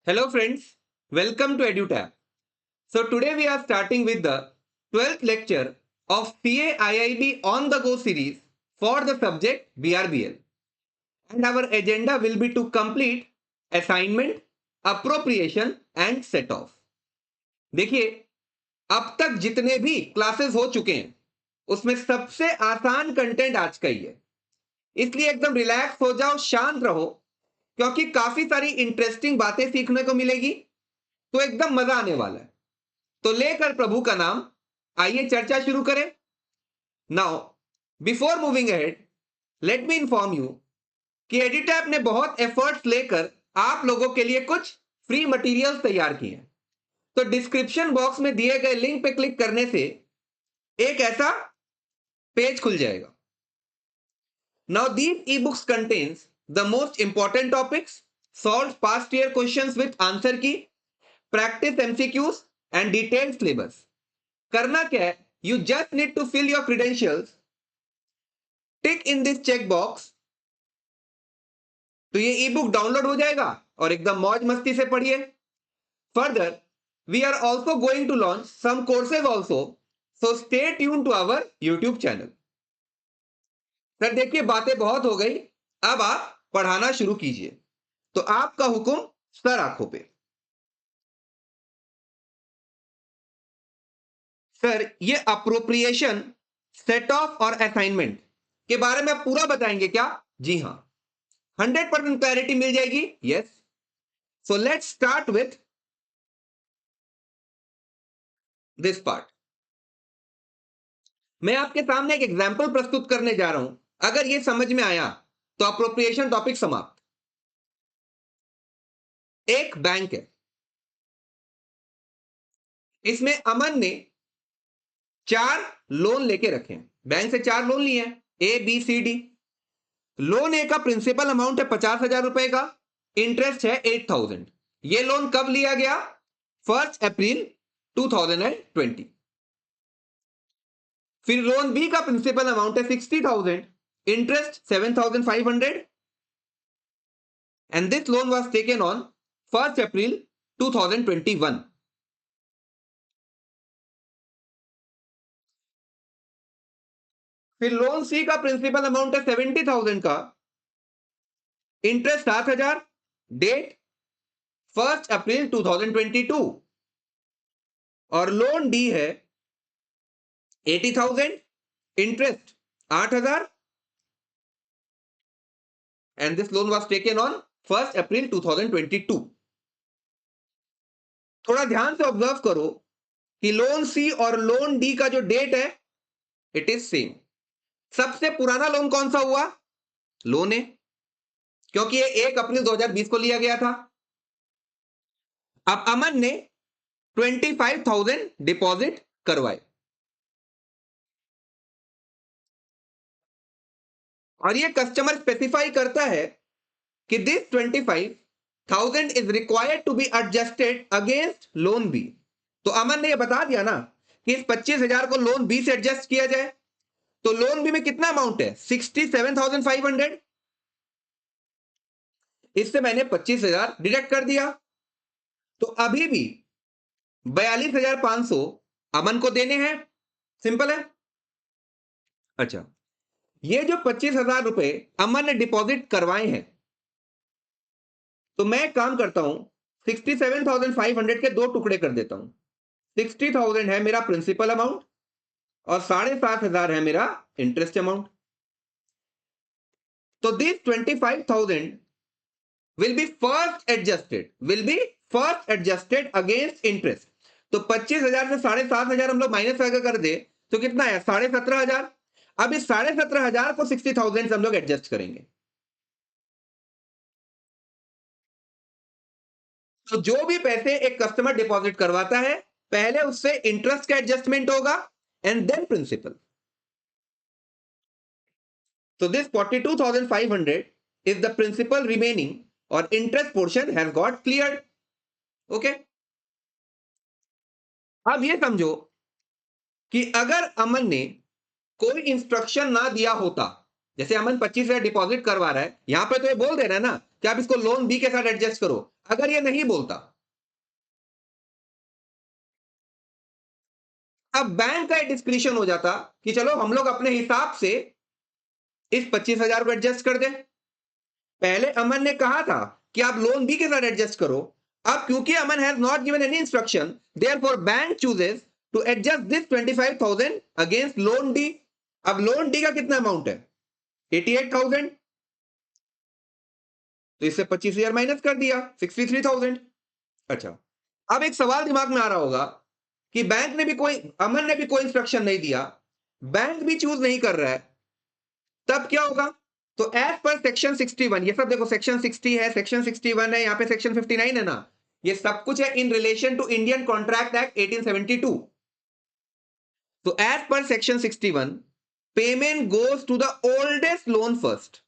Hello friends, welcome to EduTab. So today we are starting with the 12th lecture of CA-IIB on the go series for the subject BRBL. And our agenda will be to complete assignment, appropriation and set off. देखिए, अब तक जितने भी classes हो चुके हैं उसमें सबसे आसान कंटेंट आज का ही है, इसलिए एकदम रिलैक्स हो जाओ, शांत रहो, क्योंकि काफी सारी इंटरेस्टिंग बातें सीखने को मिलेगी, तो एकदम मजा आने वाला है। तो लेकर प्रभु का नाम, आइए चर्चा शुरू करें। Now before moving ahead, let me inform you कि एडिटैप ने बहुत एफर्ट्स लेकर आप लोगों के लिए कुछ फ्री मटेरियल्स तैयार किए हैं। तो डिस्क्रिप्शन बॉक्स में दिए गए लिंक पे क्लिक करने से एक ऐसा पेज खुल जाएगा। Now these e books contains the most important topics, solve past year questions with answer key, practice MCQs and detailed syllabus. करना क्या है, you just need to fill your credentials, tick in this check box, तो ये ई book download हो जाएगा और एकदम मौज मस्ती से पढ़िए। Further we are also going to launch some courses also, so stay tune to our YouTube channel. Sir देखिए, बातें बहुत हो गई, अब आप पढ़ाना शुरू कीजिए। तो आपका हुक्म सर आंखों पे। सर ये अप्रोप्रिएशन, सेट ऑफ और असाइनमेंट के बारे में आप पूरा बताएंगे क्या? जी हां, 100% क्लैरिटी मिल जाएगी। Yes, so let's start with this part. मैं आपके सामने एक एग्जाम्पल प्रस्तुत करने जा रहा हूं, अगर ये समझ में आया तो अप्रोप्रिएशन टॉपिक समाप्त। एक बैंक है, इसमें अमन ने 4 लोन लेके रखे हैं। बैंक से 4 लोन लिए हैं, A B C D. Loan A का प्रिंसिपल अमाउंट है 50,000 रुपए का, इंटरेस्ट है 8,000। ये लोन कब लिया गया? 1 अप्रैल 2020। फिर लोन बी का प्रिंसिपल अमाउंट है 60,000, interest 7,500 and this loan was taken on 1st April 2021. फिर लोन सी का प्रिंसिपल अमाउंट है 70,000 का, इंटरेस्ट 7,000, डेट 1st अप्रैल 2022। और लोन डी है 80,000, interest 8,000 and this loan was taken on 1st April 2022। थोड़ा ध्यान से ऑब्जर्व करो कि लोन सी और लोन डी का जो डेट है इट इज सेम। सबसे पुराना लोन कौन सा हुआ? लोन ए, क्योंकि ये 1 अप्रैल 2020 को लिया गया था। अब अमन ने 25,000 डिपॉजिट करवाए और ये कस्टमर स्पेसिफाई करता है कि this 25,000 is required to be adjusted against loan B. तो अमन ने ये बता दिया ना कि इस 25,000 को लोन बी से एडजस्ट किया जाए। तो लोन बी में कितना अमाउंट है? 67,500। इससे मैंने 25,000 डिडक्ट कर दिया, तो अभी भी 42,500 अमन को देने हैं। सिंपल है। अच्छा, ये जो 25,000 रुपए अमन ने डिपॉजिट करवाए हैं, तो मैं काम करता हूं, 67,500 के 2 टुकड़े कर देता हूं। 60,000 है मेरा प्रिंसिपल अमाउंट और 7,500 है मेरा इंटरेस्ट अमाउंट। तो this 25,000 will be first adjusted against interest। तो 25,000 से 7,500 हम लोग माइनस कर दे तो कितना है? 17,500। अब इस 17,500 को 60,000 से हम लोग एडजस्ट करेंगे। तो जो भी पैसे एक कस्टमर डिपॉजिट करवाता है, पहले उससे इंटरेस्ट का एडजस्टमेंट होगा and then principal. So this 42,500 is the principal remaining और interest portion has got cleared. Okay? अब ये समझो कि अगर अमन ने कोई इंस्ट्रक्शन ना दिया होता, जैसे अमन 25,000 डिपॉजिट करवा रहा है, यहां पे तो ये बोल दे रहा है ना कि आप इसको लोन बी के साथ एडजस्ट करो। अगर ये नहीं बोलता, अब बैंक का डिस्क्रिशन हो जाता कि चलो हम लोग अपने हिसाब से इस 25,000 को एडजस्ट कर दें। पहले अमन ने कहा था कि आप लोन बी के साथ एडजस्ट करो। अब क्योंकि Aman has not given any instruction, therefore bank chooses to adjust this 25,000 against loan D. अब लोन डी का कितना अमाउंट है? 88,000। तो इससे 25,000 माइनस कर दिया, 63,000। अच्छा, अब एक सवाल दिमाग में आ रहा होगा कि बैंक ने भी कोई, अमन ने भी कोई इंस्ट्रक्शन नहीं दिया, बैंक भी चूज नहीं कर रहा है, तब क्या होगा? तो एज पर सेक्शन 61, ये सब देखो सेक्शन 60 है, सेक्शन 61 है, यहां पे सेक्शन 59 है ना, ये सब कुछ है in relation to Indian contract act 1872। तो as per section 61 payment goes to the oldest loan first.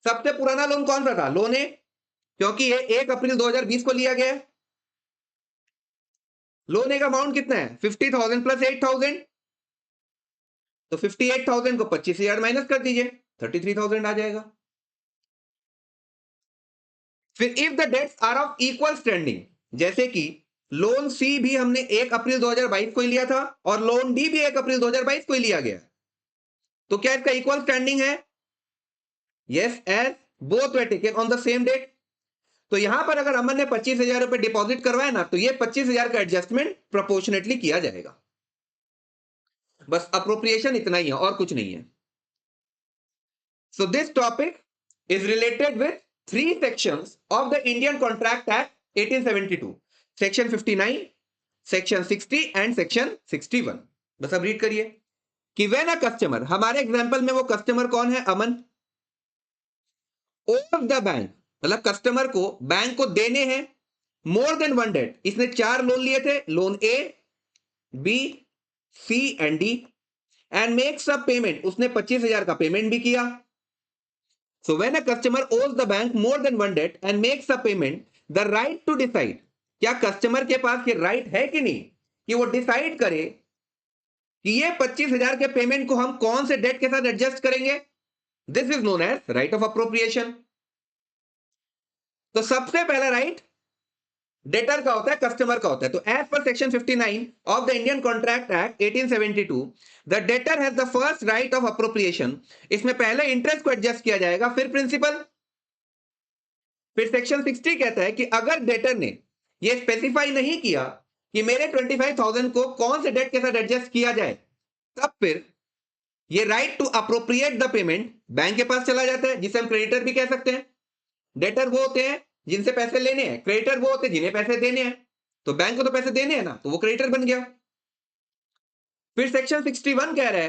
सबसे पुराना लोन कौन सा था? लोन ए, क्योंकि ये 1 अप्रैल 2020 को लिया गया है। लोन ए का अमाउंट कितना है? 50,000 प्लस 8,000। तो 58,000 को 25,000 माइनस कर दीजिए, 33,000 आ जाएगा। फिर if the debts are of equal standing, जैसे कि लोन सी भी हमने 1 अप्रैल 2022 को ही लिया था और लोन डी भी 1 अप्रैल 2022 को ही लिया गया, तो क्या इसका इक्वल स्टैंडिंग है? Yes, as both were taken on the same date. तो यहां पर अगर अमन ने 25,000 रुपए डिपॉजिट करवाया ना, तो ये 25,000 का एडजस्टमेंट प्रोपोर्शनेटली किया जाएगा। बस अप्रोप्रिएशन इतना ही है और कुछ नहीं है। So this topic is related with 3 sections of the Indian Contract Act 1872, section 59, section 60 and section 61। बस अब रीड करिए कि when a customer, हमारे एग्जांपल में वो कस्टमर कौन है? अमन। owes the bank, मतलब कस्टमर को बैंक को देने हैं मोर देन वन डेट। इसने 4 लोन लिए थे, loan A, B, C and D, and makes a payment, उसने 25,000 का पेमेंट भी किया। So when a customer owes the bank more than one debt and makes a payment, the right to decide, क्या customer के पास ये right है कि नहीं कि वो डिसाइड करे कि ये 25,000 के पेमेंट को हम कौन से डेट के साथ एडजस्ट करेंगे? This is known as right of appropriation. तो सबसे पहला राइट डेटर का होता है, कस्टमर का होता है। तो as per section 59 of the Indian contract act 1872, the debtor has the first right of appropriation. इसमें पहले इंटरेस्ट को एडजस्ट किया जाएगा, फिर प्रिंसिपल। फिर सेक्शन 60 कहता है कि अगर डेटर ने ये स्पेसिफाई नहीं किया कि मेरे 25,000 को कौन से डेट के साथ एडजस्ट किया जाए, तब फिर ये right to appropriate the payment bank के पास चला जाता है, जिसे हम क्रेडिटर भी कह सकते हैं। डेटर वो होते हैं जिनसे पैसे लेने हैं, क्रेडिटर वो होते हैं जिन्हें पैसे देने हैं। तो बैंक को तो पैसे देने हैं ना, तो वो क्रेडिटर बन गया। फिर सेक्शन 61 कह रहा है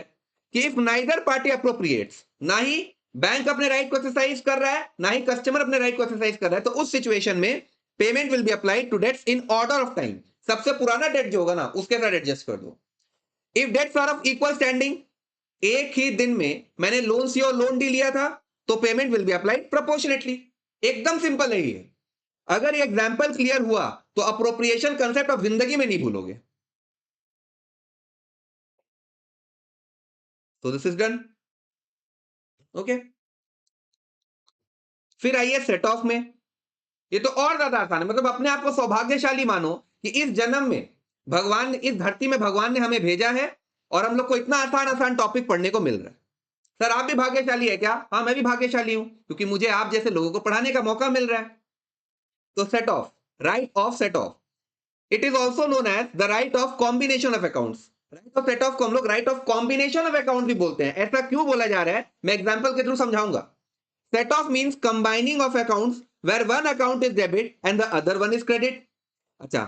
कि इफ नाइदर पार्टी अप्रोप्रिएट्स, ना ही बैंक अपने राइट को एक्सरसाइज कर रहा है, ना ही कस्टमर अपने राइट को एक्सरसाइज कर रहा है, तो उस सिचुएशन में payment will be applied to debts in order of time. सबसे पुराना डेट जो होगा ना, उसके साथ एडजस्ट कर दो। If debts are of equal standing, एक ही दिन में मैंने लोन सी और लोन डी लिया था, तो payment will be applied proportionately. एकदम सिंपल है ये। अगर ये एग्जांपल क्लियर हुआ तो अप्रोप्रिएशन कंसेप्ट आप जिंदगी में नहीं भूलोगे। तो दिस इज डन। ओके, फिर आइए सेट ऑफ में। ये तो और ज्यादा आसान है, मतलब अपने आप को सौभाग्यशाली मानो कि इस जन्म में भगवान ने, इस धरती में भगवान ने हमें भेजा है और हम लोग को इतना आसान आसान टॉपिक पढ़ने को मिल रहा है। सर आप भी भाग्यशाली है क्या? हाँ मैं भी भाग्यशाली हूं, क्योंकि मुझे आप जैसे लोगों को पढ़ाने का मौका मिल रहा है। तो set off, right of set off, it is also known as the right of combination of accounts. Right of set off को हम लोग right of combination of account भी बोलते हैं। ऐसा क्यों बोला जा रहा है, मैं एग्जाम्पल के थ्रू समझाऊंगा। Set off means combining of accounts where one account is debit and the other one is credit. अच्छा,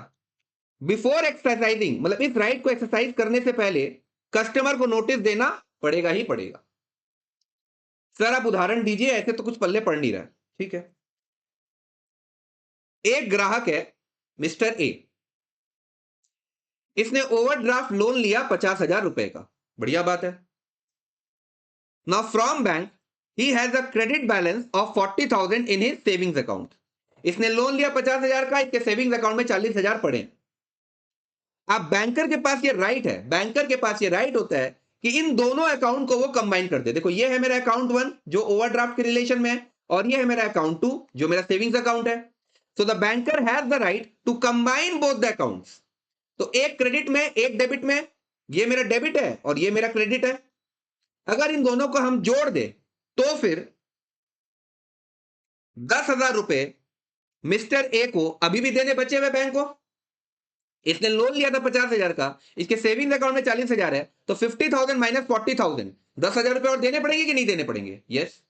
बिफोर एक्सरसाइजिंग, मतलब इस राइट को एक्सरसाइज करने से पहले कस्टमर को नोटिस देना पड़ेगा ही पड़ेगा। सर आप उदाहरण दीजिए, ऐसे तो कुछ पल्ले पड़ नहीं रहा है। ठीक है, एक ग्राहक है मिस्टर ए, इसने ओवरड्राफ्ट लोन लिया 50,000 रुपए का, बढ़िया बात है। Now from bank he has a credit balance of 40,000 in his savings account. इसने लोन लिया 50,000 का, इसके सेविंग्स अकाउंट में 40,000 पड़े। अब बैंकर के पास ये राइट है, बैंकर के पास ये राइट होता है कि इन दोनों अकाउंट को वो कंबाइन कर दे। देखो ये है मेरा अकाउंट 1 जो ओवरड्राफ्ट के रिलेशन में है, और ये है मेरा अकाउंट 2 जो मेरा सेविंग्स अकाउंट है। So the banker has the right to combine both the accounts. तो एक क्रेडिट में एक डेबिट में, ये मेरा डेबिट है और ये मेरा क्रेडिट है। अगर इन दोनों को हम जोड़ दे तो फिर 10,000 रुपए मिस्टर ए को अभी भी देने बचे हुए बैंक को। इसने लोन लिया था 50,000 का, इसके सेविंग अकाउंट में 40,000 है, तो 50,000 माइनस 40,000, 10,000 रुपए और देने पड़ेंगे कि नहीं देने पड़ेंगे? यस।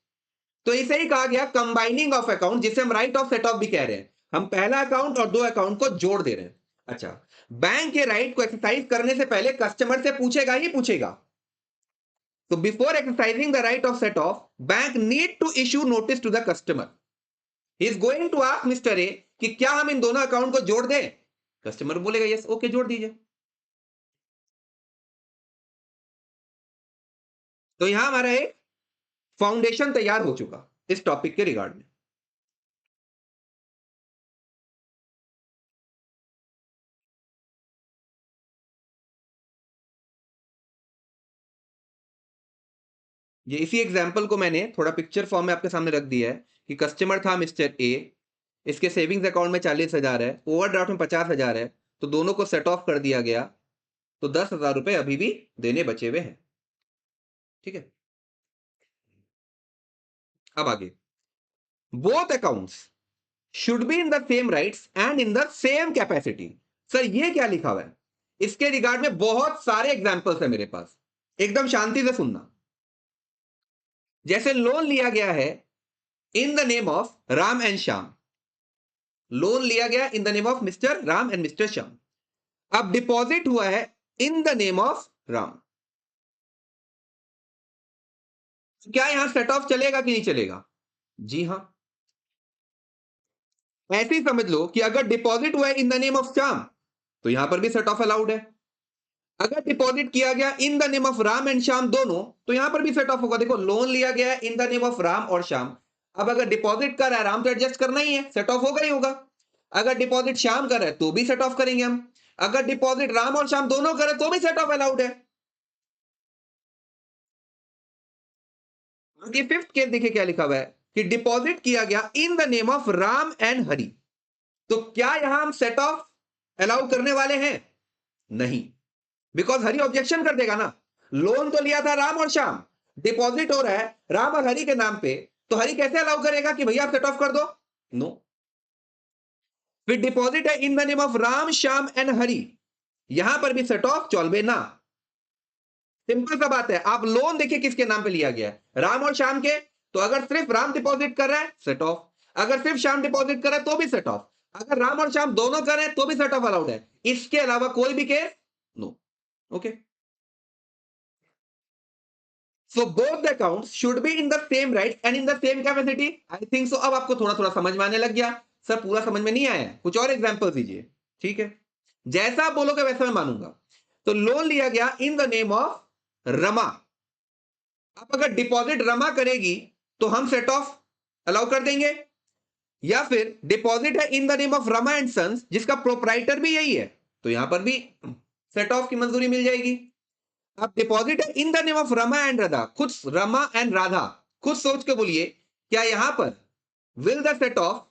तो इसे ही कहा गया कंबाइनिंग ऑफ अकाउंट, जिसे हम राइट ऑफ सेट ऑफ भी कह रहे हैं। हम पहला अकाउंट और दो अकाउंट को जोड़ दे रहे हैं। अच्छा, बैंक के राइट को एक्सरसाइज करने से पहले कस्टमर से पूछेगा ही पूछेगा। तो before exercising the right of set off, bank need to issue notice to the customer. He is going to ask mister A कि क्या हम इन दोनों अकाउंट को जोड़ दें? कस्टमर बोलेगा यस, ओके जोड़ दीजिए। तो यहां हमारा एक फाउंडेशन तैयार हो चुका इस टॉपिक के रिगार्ड में। ये इसी एग्जाम्पल को मैंने थोड़ा पिक्चर फॉर्म में आपके सामने रख दिया है कि कस्टमर था मिस्टर ए, इसके सेविंग्स अकाउंट में 40,000 है, ओवरड्राफ्ट में 50,000 है, तो दोनों को सेट ऑफ कर दिया गया, तो 10,000 रुपए अभी भी देने बचे हुए हैं। ठीक है, अब आगे, both accounts should be in the same rights and in the same capacity. Sir ये क्या लिखा हुआ है? इसके रिगार्ड में बहुत सारे एग्जाम्पल्स है मेरे पास, एकदम शांति से सुनना। जैसे लोन लिया गया है in the name of Ram and Shyam, loan लिया गया in the name of mister Ram and mister Shyam. अब डिपॉजिट हुआ है in the name of Ram. क्या यहां सेट ऑफ चलेगा कि नहीं चलेगा? जी हां। ऐसे ही समझ लो कि अगर डिपॉजिट हुआ है in the name of Shyam, तो यहां पर भी सेट ऑफ अलाउड है। अगर डिपॉजिट किया गया in the name of Ram and Shyam दोनों, तो यहां पर भी सेट ऑफ होगा। देखो, लोन लिया गया है in the name of Ram और श्याम। अब अगर डिपॉजिट कर रहा है राम, तो एडजस्ट करना ही है, सेट ऑफ होगा ही होगा। अगर डिपॉजिट श्याम कर रहा है तो भी सेट ऑफ करेंगे हम। अगर डिपॉजिट राम और श्याम दोनों करे तो भी सेट ऑफ अलाउड है। ये फिफ्थ केस देखिए क्या लिखा हुआ है कि डिपॉजिट किया गया in the name of Ram and Hari. तो क्या यहां हम सेट ऑफ अलाउ करने वाले हैं? नहीं, बिकॉज हरि ऑब्जेक्शन कर देगा ना। लोन तो लिया था राम और श्याम, डिपॉजिट हो रहा है राम और हरि के नाम पे, तो हरि कैसे अलाउ करेगा कि भैया आप सेट ऑफ कर दो? नो। फिर डिपॉजिट है in the name of Ram Shyam and Hari, यहां पर भी सेट ऑफ चौलबे ना। सिंपल सा बात है। आप लोन देखिए किसके नाम पे लिया गया है, राम और श्याम के, तो अगर सिर्फ राम डिपॉजिट कर रहा है सेट ऑफ, अगर सिर्फ श्याम डिपॉजिट कर रहा है तो भी सेट ऑफ, अगर राम और श्याम दोनों कर रहे हैं तो भी सेट ऑफ अलाउड है। इसके अलावा कोई भी case no. Okay, so both the accounts should be in the same right and in the same capacity. I think so अब आपको थोड़ा थोड़ा समझ में आने लग गया। सर पूरा समझ में नहीं आया, कुछ और एग्जांपल दीजिए। ठीक है, जैसा आप बोलोगे वैसा मैं मानूंगा। तो लोन लिया गया in the name of Rama. अब अगर डिपॉजिट रमा करेगी तो हम सेट ऑफ अलाउ कर देंगे, या फिर डिपॉजिट है in the name of Rama and sons जिसका प्रोप्राइटर भी यही है, तो यहां पर भी सेट ऑफ की मंजूरी मिल जाएगी। अब डिपॉजिट है in the name of Rama and Radha, खुद रमा एंड राधा, खुद सोच के बोलिए क्या यहां पर विल द सेट ऑफ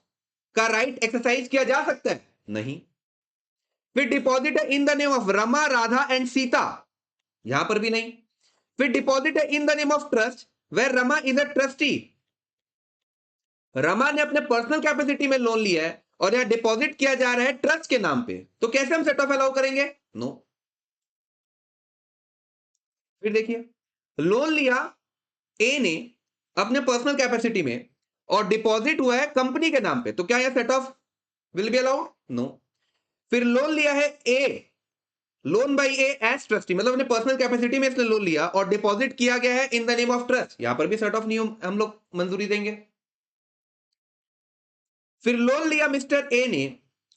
का राइट एक्सरसाइज किया जा सकता है? नहीं। फिर डिपॉजिट है in the name of Rama Radha and Sita, यहां पर भी नहीं। फिर डिपॉजिट है in the name of trust where Rama is a trustee, Rama ने अपने पर्सनल कैपेसिटी में लोन लिया है और यहां डिपॉजिट किया जा रहा है ट्रस्ट के नाम पे, तो कैसे हम सेट ऑफ अलाउ करेंगे? नो। फिर देखिए, लोन लिया ए ने अपने पर्सनल कैपेसिटी में और डिपॉजिट हुआ है कंपनी के नाम पे, तो क्या यह set off will be allowed? No. फिर लोन लिया है A, loan by A as trustee, मतलब अपने पर्सनल कैपेसिटी में इसने लोन लिया और डिपॉजिट किया गया है in the name of trust, यहां पर भी सेट ऑफ नहीं हम लोग मंजूरी देंगे। फिर लोन लिया मिस्टर ए ने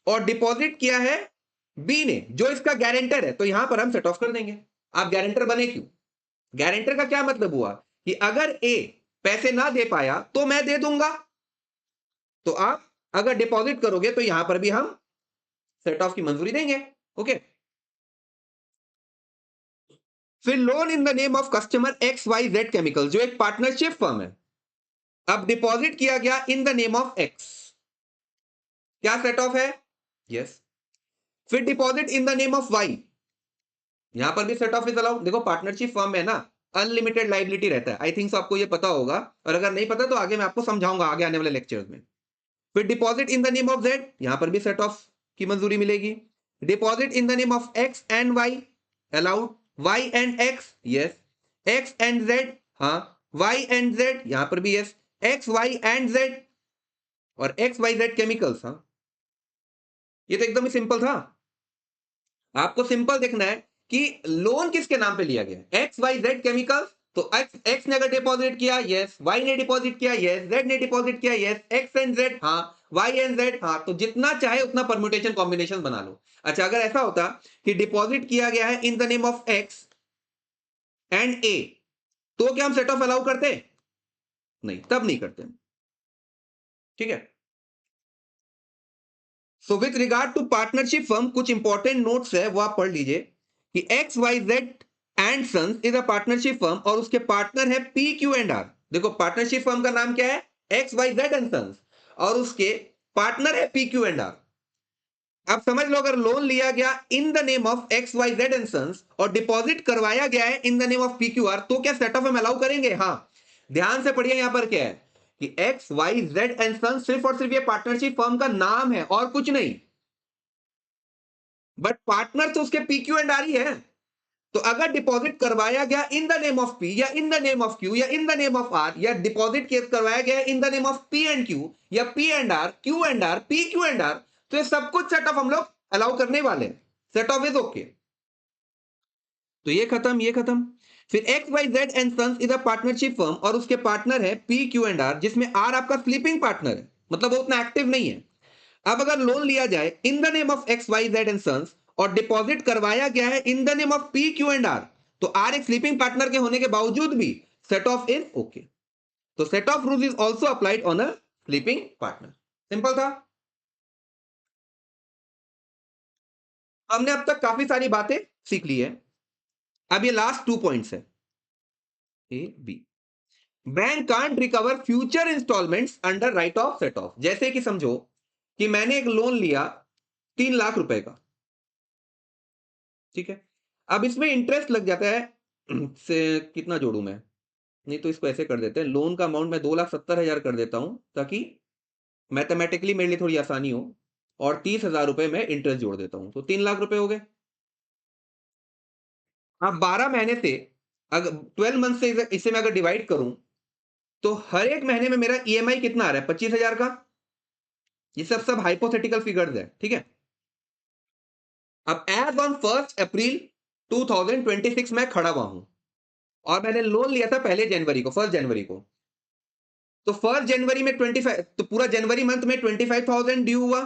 और डिपॉजिट किया है बी ने जो इसका गारंटर है, तो यहां पर हम सेट ऑफ कर देंगे। आप गारंटर बने क्यों? गारंटर का क्या मतलब हुआ कि अगर ए पैसे ना दे पाया तो मैं दे दूंगा, तो आप अगर डिपॉजिट करोगे तो यहां पर भी हम सेट ऑफ की मंजूरी देंगे। ओके, फिर loan in the name of customer X Y Z chemical जो एक पार्टनरशिप फर्म है, अब डिपॉजिट किया गया in the name of X, क्या सेट ऑफ है? यस। फिर deposit in the name of Y, यहां पर भी सेट ऑफ इज अलाउड। देखो पार्टनरशिप फर्म में ना अनलिमिटेड लाइबिलिटी रहता है, आई थिंक सो आपको ये पता होगा, और अगर नहीं पता तो आगे मैं आपको समझाऊंगा आगे आने वाले लेक्चर्स में। फिर deposit in the name of Z, यहां पर भी सेट ऑफ की मंजूरी मिलेगी। Deposit in the name of X and Y allowed, Y and X yes, X and Z हाँ, वाई एंड जेड यहां पर भी yes, X Y and Z और एक्स वाई जेड केमिकल्स हाँ। ये तो एकदम ही सिंपल था। आपको सिंपल देखना है कि लोन किसके नाम पे लिया गया, एक्स वाई जेड केमिकल्स, तो एक्स ने अगर डिपॉजिट किया यस, वाई ने डिपॉजिट किया यस, जेड ने डिपॉजिट किया यस, एक्स एंड जेड हाँ, वाई एंड जेड हाँ, तो जितना चाहे उतना परम्यूटेशन कॉम्बिनेशन बना लो। अच्छा अगर ऐसा होता कि डिपॉजिट किया गया है in the name of X and A, तो क्या हम सेट ऑफ अलाउ करते? नहीं, तब नहीं करते। ठीक है। So with regard to partnership firm कुछ इंपॉर्टेंट नोट्स है वो आप पढ़ लीजिए कि X Y Z and sons is a partnership firm और उसके पार्टनर है पी क्यू एंड आर। देखो पार्टनरशिप फर्म का नाम क्या है, X Y Z and sons, और उसके पार्टनर है पी क्यू एंड आर। अब समझ लो अगर लोन लिया गया in the name of X Y Z and sons और डिपॉजिट करवाया गया है in the name of P Q R, तो क्या सेट ऑफ हम अलाउ करेंगे? हाँ। ध्यान से पढ़िए यहां पर क्या है कि X Y Z and sons सिर्फ और सिर्फ ये पार्टनरशिप फर्म का नाम है और कुछ नहीं, बट पार्टनर तो उसके पी क्यू एंड आर ही है। तो अगर डिपॉजिट करवाया गया in the name of P या in the name of Q या in the name of R, या डिपॉजिट केस करवाया गया in the name of P and Q या P and R, Q and R, P Q and R, तो ये सब कुछ सेट ऑफ हम लोग अलाउ करने वाले हैं। Set off is okay. तो ये खत्म, ये खत्म। फिर X Y Z and sons is a partnership firm और उसके पार्टनर है पी क्यू एंड आर, जिसमें आर आपका स्लीपिंग पार्टनर है, मतलब वो उतना एक्टिव नहीं है। अब अगर लोन लिया जाए in the name of X Y Z and sons और डिपॉजिट करवाया गया है in the name of P Q and R, तो आर एक स्लीपिंग पार्टनर के होने के बावजूद भी सेट ऑफ इज ओके। तो set off rule is also applied on a sleeping partner. Simple था। हमने अब तक काफी सारी बातें सीख ली है। अब ये लास्ट 2 पॉइंट्स है, A B. Bank can't recover future instalments under right of set off. जैसे कि समझो कि मैंने एक लोन लिया 3 लाख रुपए का, ठीक है। अब इसमें इंटरेस्ट लग जाता है से कितना जोड़ू मैं, नहीं तो इसको ऐसे कर देते हैं, लोन का अमाउंट मैं 2,70,000 कर देता हूं ताकि मैथमेटिकली मेरे लिए थोड़ी आसानी हो, और 30,000 रुपए में इंटरेस्ट जोड़ देता हूं, तो 3 लाख रुपए हो गए। अब 12 महीने से अगर 12 मंथ से इसे मैं अगर डिवाइड करूं तो हर एक महीने में मेरा ईएमआई कितना आ रहा है? 25,000 का। ये सब सब हाइपोथेटिकल फिगर्स है, ठीक है। अब एज ऑन 1 अप्रैल 2026 में खड़ा हुआ हूं और मैंने लोन लिया था पहले जनवरी को, 1 जनवरी को। तो 1 जनवरी में 25, तो पूरा जनवरी मंथ में 25,000 ड्यू हुआ,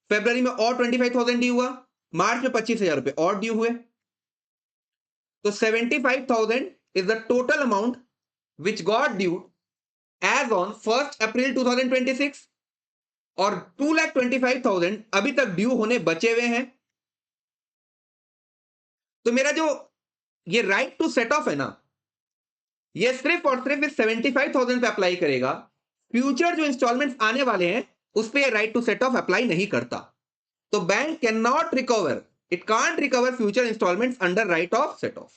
फरवरी में और 25,000 ड्यू हुआ, मार्च में 25,000 रुपए और ड्यू हुए। तो 75,000 is the total amount which got due as on 1 April 2026, और 2,25,000 अभी तक ड्यू होने बचे हुए हैं। तो मेरा जो ये राइट टू सेट ऑफ है ना, ये सिर्फ और सिर्फ इस 75,000 पे अप्लाई करेगा। फ्यूचर जो इंस्टॉलमेंट्स आने वाले हैं उस पे right to set off apply नहीं करता। तो bank can not recover, it can't recover future instalments under right of set off.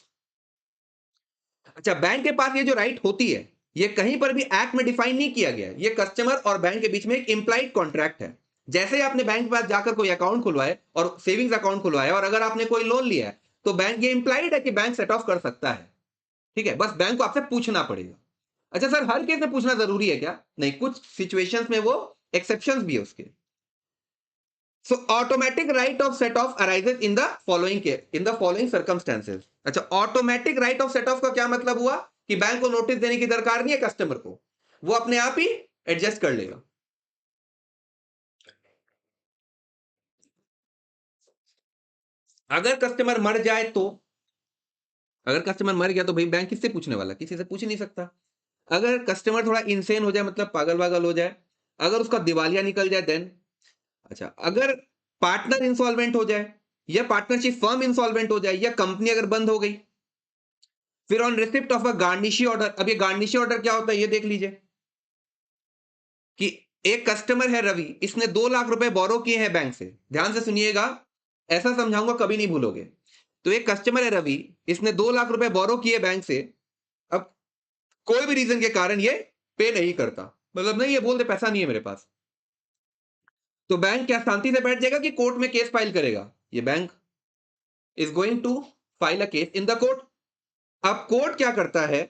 अच्छा, बैंक के पास ये जो राइट होती है ये कहीं पर भी एक्ट में डिफाइन नहीं किया गया है, ये कस्टमर और बैंक के बीच में एक इंप्लाइड कॉन्ट्रैक्ट है। जैसे ही आपने बैंक के पास जाकर कोई अकाउंट खुलवाए और सेविंग्स अकाउंट खुलवाया और अगर आपने कोई लोन लिया है तो बैंक, ये इंप्लाइड है कि बैंक सेट ऑफ कर सकता है, ठीक है। बस बैंक को आपसे पूछना पड़ेगा। अच्छा सर, हर केस में पूछना जरूरी है क्या? नहीं, कुछ सिचुएशंस में वो एक्सेप्शंस भी है उसके। So automatic right of set off arises in the following circumstances. अच्छा, automatic right of set off का क्या मतलब हुआ कि बैंक को नोटिस देने की दरकार नहीं है कस्टमर को, वो अपने आप ही एडजस्ट कर लेगा। अगर कस्टमर मर जाए तो, अगर कस्टमर मर गया तो भाई बैंक किससे पूछने वाला? किसी से पूछ नहीं सकता। अगर कस्टमर थोड़ा इंसेन हो जाए, मतलब पागल वागल हो जाए, अगर उसका दिवालिया निकल जाए देन। अच्छा, अगर पार्टनर इंसॉल्वेंट हो जाए या पार्टनरशिप फर्म इंसॉल्वेंट हो जाए या कंपनी अगर बंद हो गई, फिर on receipt of a garnishee order. अब ये गार्निशी ऑर्डर क्या होता है ये देख लीजिए। कि एक कस्टमर है रवि, इसने 2 लाख रुपए बोरो किए हैं बैंक से। ध्यान से सुनिएगा, ऐसा समझाऊंगा कभी नहीं भूलोगे। तो एक कस्टमर है रवि, इसने 2 लाख रुपए बोरो किए बैंक से। अब कोई भी रीजन के कारण ये पे नहीं करता, मतलब नहीं, ये बोल दे पैसा नहीं है मेरे पास, तो बैंक क्या शांति से बैठ जाएगा कि कोर्ट में केस फाइल करेगा? ये bank is going to file a case in the court. अब कोर्ट क्या करता है,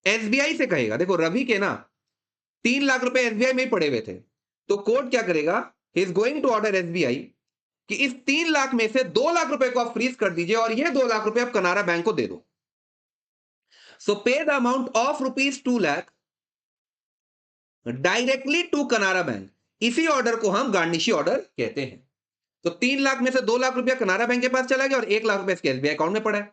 एसबीआई से कहेगा, देखो रवि के ना 3 लाख रुपए एसबीआई में ही पड़े हुए थे, तो कोर्ट क्या करेगा, he is going to order SBI कि इस 3 लाख में से 2 लाख रुपए को आप फ्रीज कर दीजिए और ये 2 लाख रुपए आप कनारा बैंक को दे दो। So pay the amount of ₹2 lakh directly to Canara bank. इसी ऑर्डर को हम गार्निशी ऑर्डर कहते हैं। तो 3 लाख में से 2 लाख रुपया कनारा बैंक के पास चला गया और 1 लाख रुपया इसके एसबीआई अकाउंट में पड़ा है।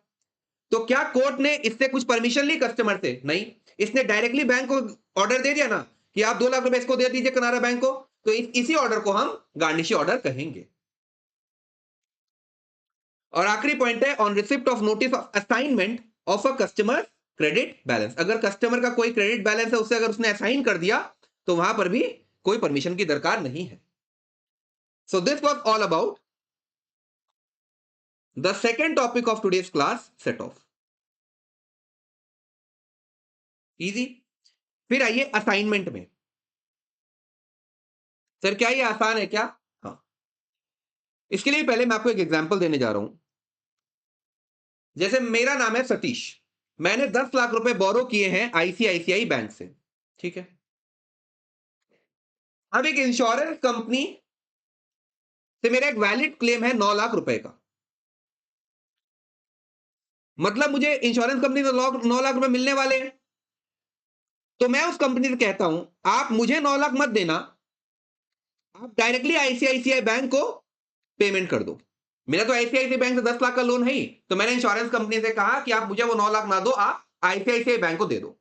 तो क्या कोर्ट ने इससे कुछ परमिशन ली कस्टमर से? नहीं, इसने डायरेक्टली बैंक को ऑर्डर दे दिया ना कि आप 2 लाख रुपए इसको दे दीजिए कनारा बैंक को, तो इसी ऑर्डर को हम गार्निशी ऑर्डर कहेंगे। और आखिरी पॉइंट है on receipt of notice of assignment of a customer credit balance. अगर कस्टमर का कोई क्रेडिट बैलेंस है, उससे अगर उसने असाइन कर दिया तो वहां पर भी कोई परमिशन की दरकार नहीं है। So this was all about the second topic of today's class, set of. Easy. फिर आइए असाइनमेंट में। सर क्या ये आसान है क्या? हाँ, इसके लिए पहले मैं आपको एक एग्जांपल देने जा रहा हूं। जैसे मेरा नाम है सतीश, मैंने 10 लाख रुपए बोरो किए हैं आईसीआईसीआई बैंक से, ठीक है। अब एक इंश्योरेंस कंपनी से मेरा एक वैलिड क्लेम है 9 लाख रुपए का। मतलब मुझे इंश्योरेंस कंपनी से 9 लाख रुपए मिलने वाले हैं। तो मैं उस कंपनी से कहता हूं, आप मुझे 9 लाख मत देना, आप डायरेक्टली आईसीआईसीआई बैंक को पेमेंट कर दो। मेरा तो आईसीआईसीआई बैंक से 10 लाख का लोन है ही, तो मैंने इंश्योरेंस कंपनी से कहा कि आप मुझे वो 9 लाख ना दो, आप आईसीआईसीआई बैंक को दे दो।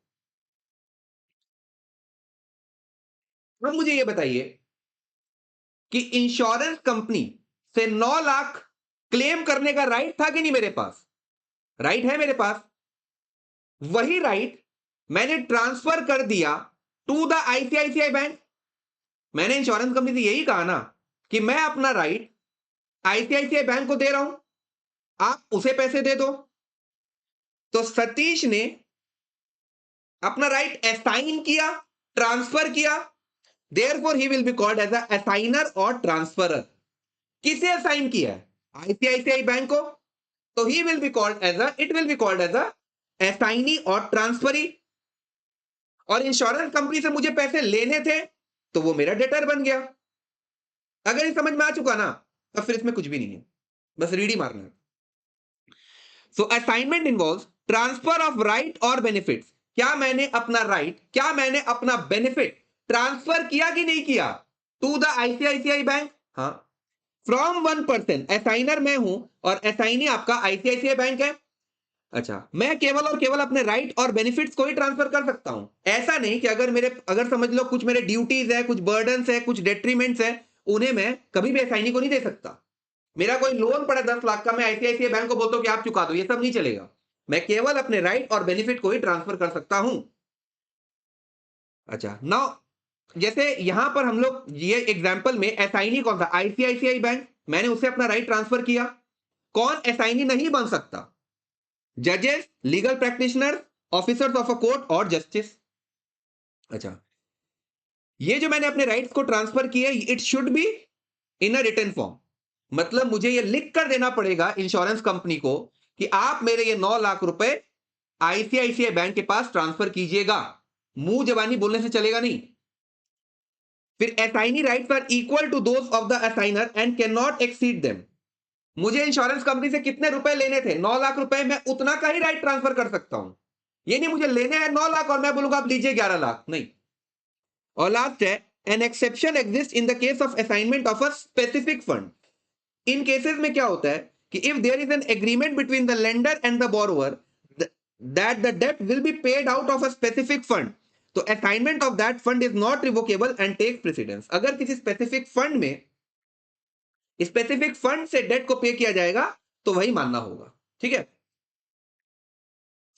अब मुझे ये बताइए कि इंश्योरेंस कंपनी से 9 लाख क्लेम करने का राइट था कि नहीं मेरे पास? राइट है मेरे पास। वही राइट मैंने ट्रांसफर कर दिया टू द आईसीआईसीआई बैंक। मैंने इंश्योरेंस कंपनी से यही कहा ना कि मैं अपना राइट आईसीआईसीआई बैंक को दे रहा हूं, आप उसे पैसे दे दो। तो सतीश ने अपना राइट असाइन किया, ट्रांसफर किया, therefore he will be called as a assignor और ट्रांसफरर। किसे असाइन किया है? आईसीआईसीआई बैंक को, तो he will be called as a, it will be called as a assignee और ट्रांसफरी। और इंश्योरेंस कंपनी से मुझे पैसे लेने थे तो वो मेरा डेटर बन गया। अगर ये समझ में आ चुका ना, तो फिर इसमें कुछ भी नहीं है, बस रीडी मारना है। So assignment involves transfer of right और बेनिफिट्स। क्या मैंने अपना राइट, क्या मैंने अपना बेनिफिट ट्रांसफर किया कि नहीं किया टू द आईसीआईसीआई बैंक? हाँ। फ्रॉम वन पर्सन, असाइनर मैं हूं और असाइनी आपका आईसीआईसीआई बैंक है। अच्छा, मैं केवल और केवल अपने राइट और बेनिफिट्स को ही ट्रांसफर कर सकता हूं। ऐसा नहीं कि अगर समझ लो कुछ मेरे ड्यूटीज है, कुछ बर्डन्स है, कुछ डेट्रीमेंट्स है, उन्हें मैं कभी भी असाइनी को नहीं दे सकता। मेरा कोई लोन पड़ा 10 लाख का, मैं आईसीआईसीआई बैंक को बोलता हूं कि आप चुका दो, ये सब नहीं चलेगा। मैं केवल अपने राइट और बेनिफिट को ही ट्रांसफर कर सकता हूं। अच्छा, नाउ जैसे यहां पर हम लोग ये एग्जांपल में असाइनी कौन था? ICICI bank. मैंने उसे अपना राइट ट्रांसफर किया। कौन असाइनी नहीं बन सकता? जजेस, legal practitioner, officers of a court और जस्टिस। अच्छा, ये जो मैंने अपने राइट्स को ट्रांसफर किए, it should be in a written form. मतलब मुझे ये लिख कर देना पड़ेगा इंश्योरेंस कंपनी को कि आप मेरे ये 9 लाख रुपए आईसीआईसीआई बैंक के पास ट्रांसफर कीजिएगा। मुंह जबानी बोलने से चलेगा नहीं। फिर assignee rights are equal to those of the assignor and cannot exceed them. मुझे इंश्योरेंस कंपनी से कितने रुपए लेने थे? 9 लाख रुपए। मैं उतना का ही राइट ट्रांसफर कर सकता हूं। ये नहीं मुझे लेने हैं 9 लाख और मैं बोलूंगा आप लीजिए 11 लाख, नहीं। और लास्ट है, an exception exist in the case of assignment of a specific fund. In cases में क्या होता है कि if there is an agreement between the lender and the borrower that the debt will be paid out of a specific fund, तो assignment of that fund is not revocable and take precedence. अगर किसी specific fund में, specific fund से debt को pay किया जाएगा तो वही मानना होगा, ठीक है।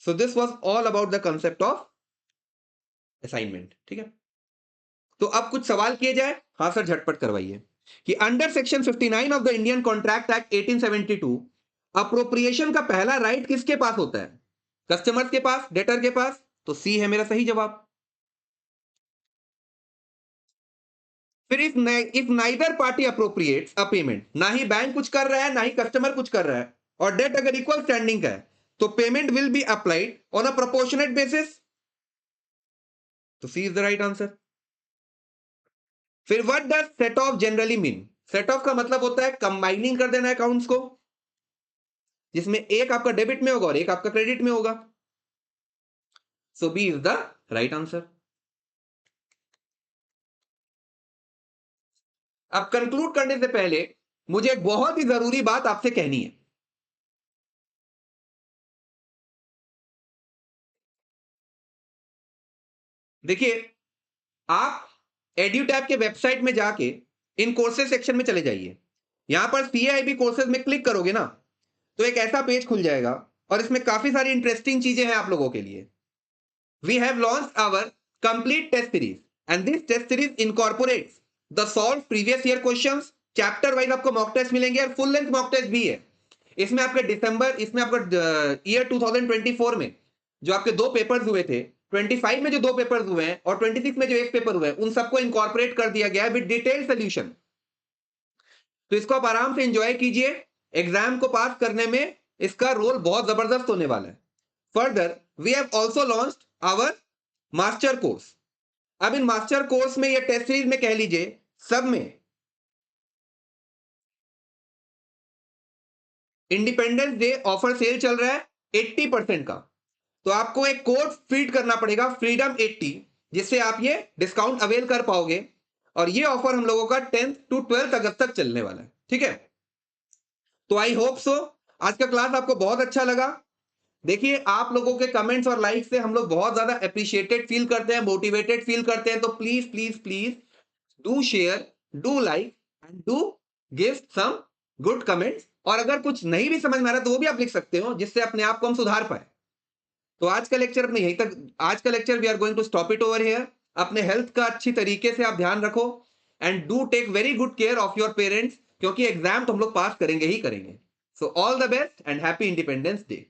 So this was all about the concept of assignment, ठीक है। तो अब कुछ सवाल किए जाए। हाँ सर, झटपट करवाइए कि under section 59 of the Indian contract act 1872 appropriation का पहला राइट किसके पास होता है? कस्टमर के पास, डेटर के पास? तो सी है मेरा सही जवाब। फिर if neither party appropriates a payment, ना ही बैंक कुछ कर रहा है ना ही कस्टमर कुछ कर रहा है, और डेट अगर इक्वल स्टैंडिंग का है, तो payment will be applied on a proportionate basis. तो सी इज द राइट आंसर। फिर what does set of generally mean? Set off का मतलब होता है कंबाइनिंग कर देना अकाउंट्स को, जिसमें एक आपका डेबिट में होगा और एक आपका क्रेडिट में होगा। So B is the right answer. अब कंक्लूड करने से पहले मुझे एक बहुत ही जरूरी बात आपसे कहनी है। देखिए, आप एड्यूटैब के वेबसाइट में जाके इन कोर्सेज सेक्शन में चले जाइए। यहां पर सीएआईबी कोर्सेज में क्लिक करोगे ना, तो एक ऐसा पेज खुल जाएगा और इसमें काफी सारी इंटरेस्टिंग चीजें हैं आप लोगों के लिए। We have launched our complete test series and this test series incorporates the solved previous year questions, chapter wise आपको मॉक टेस्ट मिलेंगे और फुल लेंथ मॉक टेस्ट भी है। इसमें आपके इसमें आपका ईयर 2024 में जो आपके दो पेपर्स हुए थे, 25 में जो दो पेपर्स हुए हैं और 26 में जो एक पेपर हुआ है, उन सबको इंकॉर्पोरेट कर दिया गया है विद डिटेल सोल्यूशन। तो इसको आप आराम से एंजॉय कीजिए। एग्जाम को पास करने में इसका रोल बहुत जबरदस्त होने वाला है। Further we have also launched our master course. अब इन मास्टर कोर्स में या टेस्ट सीरीज में कह लीजिए, सब में इंडिपेंडेंस डे ऑफर सेल चल रहा है 80% का। तो आपको एक कोड फीड करना पड़ेगा, फ्रीडम 80, जिससे आप ये डिस्काउंट अवेल कर पाओगे। और ये ऑफर हम लोगों का 10th to 12th अगस्त तक चलने वाला है, ठीक है? तो आई होप सो आज का क्लास आपको बहुत अच्छा लगा। देखिए, आप लोगों के कमेंट्स और लाइक से हम लोग बहुत ज्यादा अप्रिशिएटेड फील करते हैं, मोटिवेटेड फील करते हैं। तो please please please do share, do like and do give some good comments. और अगर कुछ नहीं भी समझ में आ रहा तो वो भी आप लिख सकते हो, जिससे अपने आप को हम सुधार पाए। तो आज का लेक्चर अपने यहीं तक, आज का lecture we are going to stop it over here. अपने हेल्थ का अच्छी तरीके से आप ध्यान रखो and do take very good care of your parents, क्योंकि एग्जाम तो हम लोग पास करेंगे ही करेंगे। So all the best and happy Independence day.